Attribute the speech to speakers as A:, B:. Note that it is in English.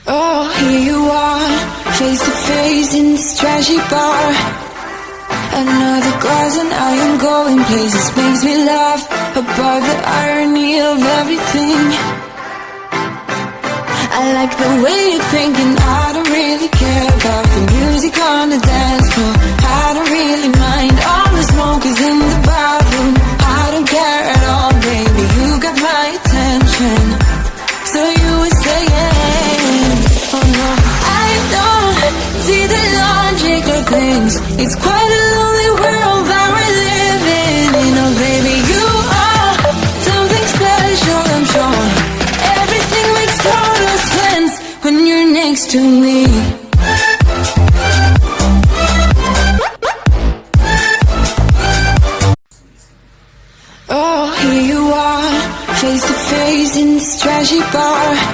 A: Oh, here you are, face to face in this trashy bar. Another glass and I am going places. Makes me laugh about the irony of everything. I like the way you're thinking. I don't really care about the music on the dance floor. I don't really mind. All the smoke is in the bathroom. I don't care at all, baby. You got my attention. So you were saying, oh no, I don't see the logic of things. It's quite a lonely world that we're living in. Oh baby, you are something special, I'm sure. Everything makes total sense when you're next to me.